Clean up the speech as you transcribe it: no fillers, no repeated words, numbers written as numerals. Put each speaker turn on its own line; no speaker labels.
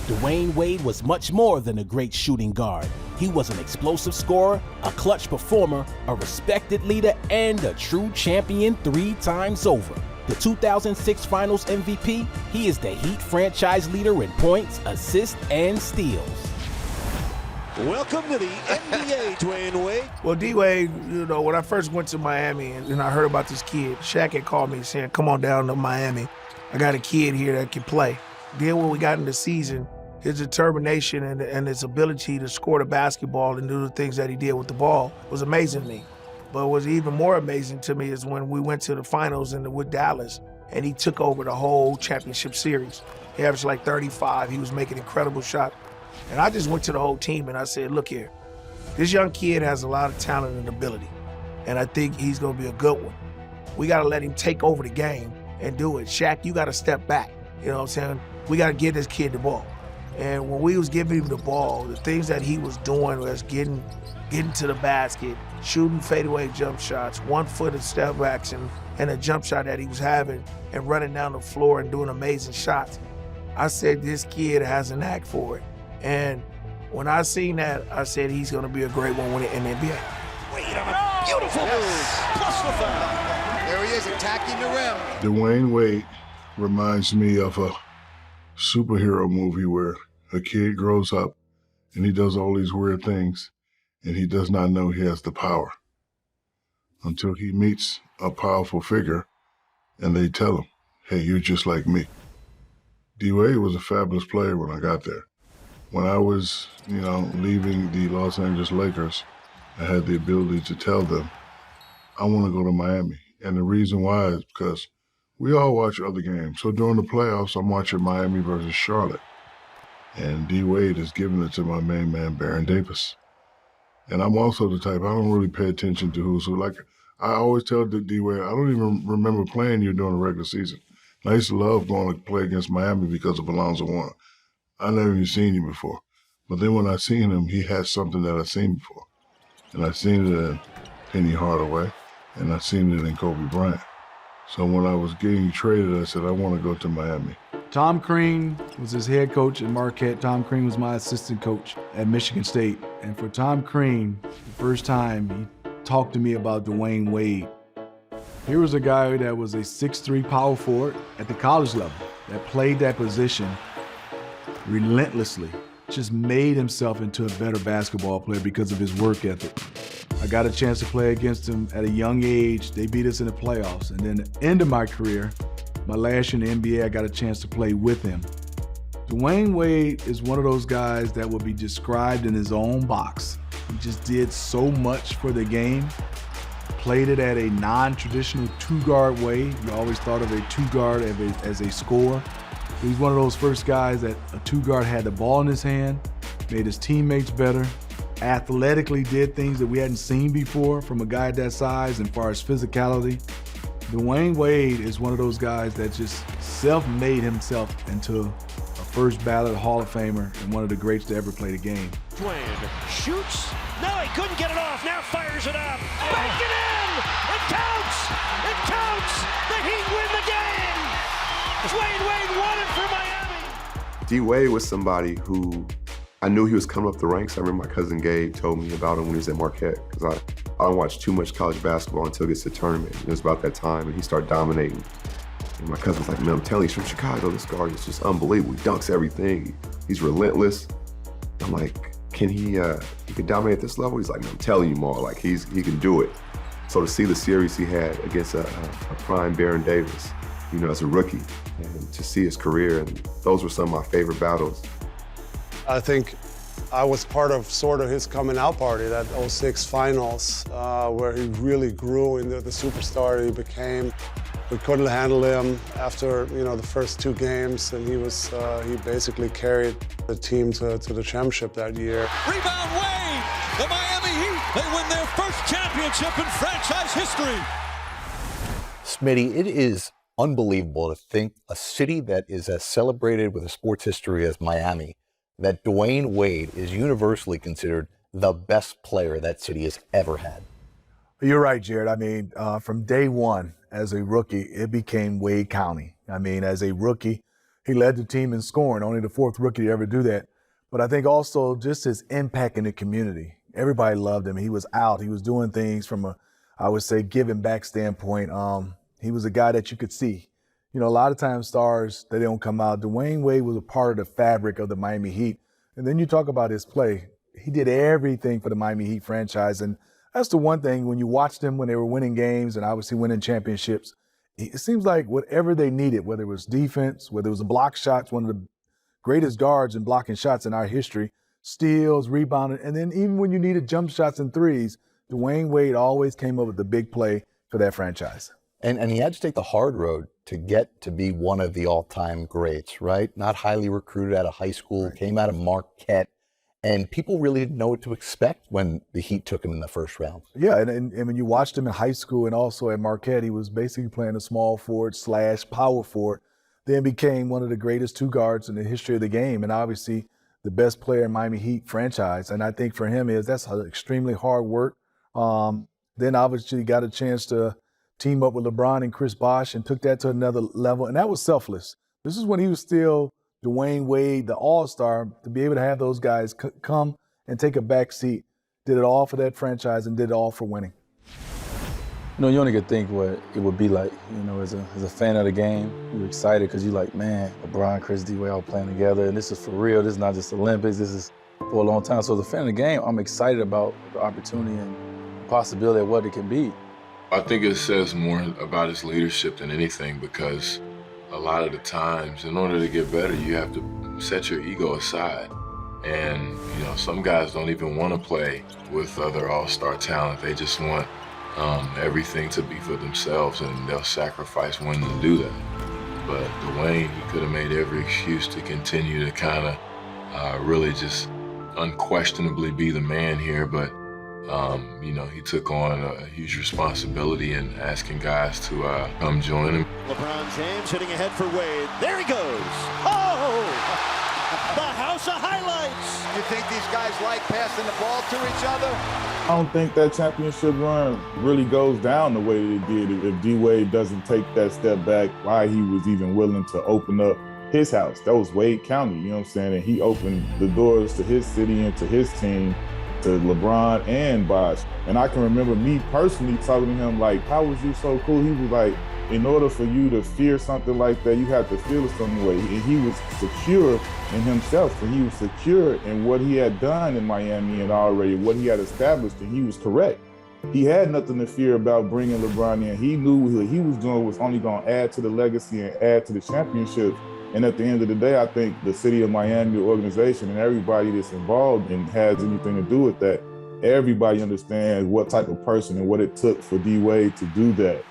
Dwyane Wade was much more than a great shooting guard. He was an explosive scorer, a clutch performer, a respected leader, and a true champion 3 times over. The 2006 Finals MVP, he is the Heat franchise leader in points, assists, and steals.
Welcome to the NBA, Dwyane Wade.
Well, D-Wade, when I first went to Miami and I heard about this kid, Shaq had called me saying, come on down to Miami. I got a kid here that can play. Then when we got in the season, his determination and his ability to score the basketball and do the things that he did with the ball was amazing to me. But what was even more amazing to me is when we went to the finals with Dallas and he took over the whole championship series. He averaged like 35. He was making incredible shots. And I just went to the whole team and I said, look here, this young kid has a lot of talent and ability. And I think he's going to be a good one. We got to let him take over the game and do it. Shaq, you got to step back. You know what I'm saying? We got to give this kid the ball. And when we was giving him the ball, the things that he was doing was getting to the basket, shooting fadeaway jump shots, one-footed step backs, and a jump shot that he was having, and running down the floor and doing amazing shots. I said, this kid has an knack for it. And when I seen that, I said he's going to be a great one in the NBA.
Wade on a beautiful move, plus the foul. There he is, attacking the rim.
Dwyane Wade reminds me of a superhero movie where a kid grows up and he does all these weird things and he does not know he has the power until he meets a powerful figure and they tell him, hey, you're just like me. D-Wade was a fabulous player when I got there. When I was, leaving the Los Angeles Lakers, I had the ability to tell them, I want to go to Miami. And the reason why is because we all watch other games. So during the playoffs, I'm watching Miami versus Charlotte. And D-Wade is giving it to my main man, Baron Davis. And I'm also the type, I don't really pay attention to who's who. Like, I always tell D-Wade, I don't even remember playing you during the regular season. And I used to love going to play against Miami because of Alonzo Warren. I never even seen you before. But then when I seen him, he had something that I seen before. And I seen it in Penny Hardaway, and I seen it in Kobe Bryant. So when I was getting traded, I said, I want to go to Miami.
Tom Crean was his head coach at Marquette. Tom Crean was my assistant coach at Michigan State. And for Tom Crean, the first time he talked to me about Dwyane Wade, here was a guy that was a 6'3" power forward at the college level that played that position relentlessly, just made himself into a better basketball player because of his work ethic. I got a chance to play against him at a young age. They beat us in the playoffs. And then at the end of my career, my last year in the NBA, I got a chance to play with him. Dwyane Wade is one of those guys that will be described in his own box. He just did so much for the game, played it at a non-traditional two-guard way. You always thought of a two-guard as a scorer. He's one of those first guys that a two-guard had the ball in his hand, made his teammates better, athletically did things that we hadn't seen before from a guy that size and far as physicality. Dwyane Wade is one of those guys that just self-made himself into a first ballot Hall of Famer and one of the greats to ever play the game.
Dwyane shoots. No, he couldn't get it off. Now fires it up. Bank it in. It counts. It counts. The Heat win the game. Dwyane Wade won it for Miami.
D-Wade was somebody who I knew he was coming up the ranks. I remember my cousin Gabe told me about him when he was at Marquette, because I don't watch too much college basketball until it gets to the tournament. It was about that time, and he started dominating. And my cousin was like, man, I'm telling you, he's from Chicago. This guard is just unbelievable. He dunks everything. He's relentless. I'm like, can he can dominate at this level? He's like, no, I'm telling you, more. Like, he can do it. So to see the series he had against a prime Baron Davis, as a rookie, and to see his career, and those were some of my favorite battles.
I think I was part of sort of his coming out party, that '06 finals, where he really grew into the superstar he became. We couldn't handle him after, the first 2 games, and he basically carried the team to the championship that year.
Rebound Wade! The Miami Heat, they win their first championship in franchise history.
Smitty, it is unbelievable to think a city that is as celebrated with a sports history as Miami, that Dwyane Wade is universally considered the best player that city has ever had.
You're right, Jared. I mean, from day one, as a rookie, it became Wade County. I mean, as a rookie, He led the team in scoring, only the fourth rookie to ever do that. But I think also just his impact in the community. Everybody loved him. He was out. He was doing things from a, I would say, giving back standpoint. He was a guy that you could see. You know, a lot of times stars, they don't come out. Dwyane Wade was a part of the fabric of the Miami Heat. And then you talk about his play. He did everything for the Miami Heat franchise. And that's the one thing, when you watched them when they were winning games and obviously winning championships, it seems like whatever they needed, whether it was defense, whether it was a block shots, one of the greatest guards in blocking shots in our history, steals, rebounding, and then even when you needed jump shots and threes, Dwyane Wade always came up with the big play for that franchise.
And he had to take the hard road to get to be one of the all-time greats, right? Not highly recruited out of high school, came out of Marquette, and people really didn't know what to expect when the Heat took him in the first round.
Yeah, and when you watched him in high school and also at Marquette, he was basically playing a small forward / power forward, then became one of the greatest two guards in the history of the game, and obviously the best player in Miami Heat franchise. And I think for him that's extremely hard work. Then obviously got a chance to team up with LeBron and Chris Bosh and took that to another level, and that was selfless. This is when he was still Dwyane Wade, the all-star, to be able to have those guys come and take a back seat. Did it all for that franchise and did it all for winning.
You know, you only could think what it would be like, you know, as a fan of the game. You're excited because you're like, man, LeBron, Chris, D-Wade all playing together, and this is for real. This is not just Olympics. This is for a long time. So as a fan of the game, I'm excited about the opportunity and the possibility of what it can be.
I think it says more about his leadership than anything, because a lot of the times, in order to get better, you have to set your ego aside. And, you know, some guys don't even want to play with other all-star talent. They just want everything to be for themselves, and they'll sacrifice winning to do that. But Dwyane, he could have made every excuse to continue to kind of really just unquestionably be the man here, but you know, he took on a huge responsibility in asking guys to come join him.
LeBron James hitting ahead for Wade. There he goes. Oh! The house of highlights.
You think these guys like passing the ball to each other?
I don't think that championship run really goes down the way that it did if D-Wade doesn't take that step back, why he was even willing to open up his house. That was Wade County, you know what I'm saying? And he opened the doors to his city and to his team, to LeBron and Bosh. And I can remember me personally talking to him like, how was you so cool? He was like, in order for you to fear something like that, you have to feel it some way. And he was secure in himself, and he was secure in what he had done in Miami and already what he had established, and he was correct. He had nothing to fear about bringing LeBron in. He knew what he was doing was only going to add to the legacy and add to the championship. And at the end of the day, I think the city of Miami, the organization, and everybody that's involved and has anything to do with that, everybody understands what type of person and what it took for D-Wade to do that.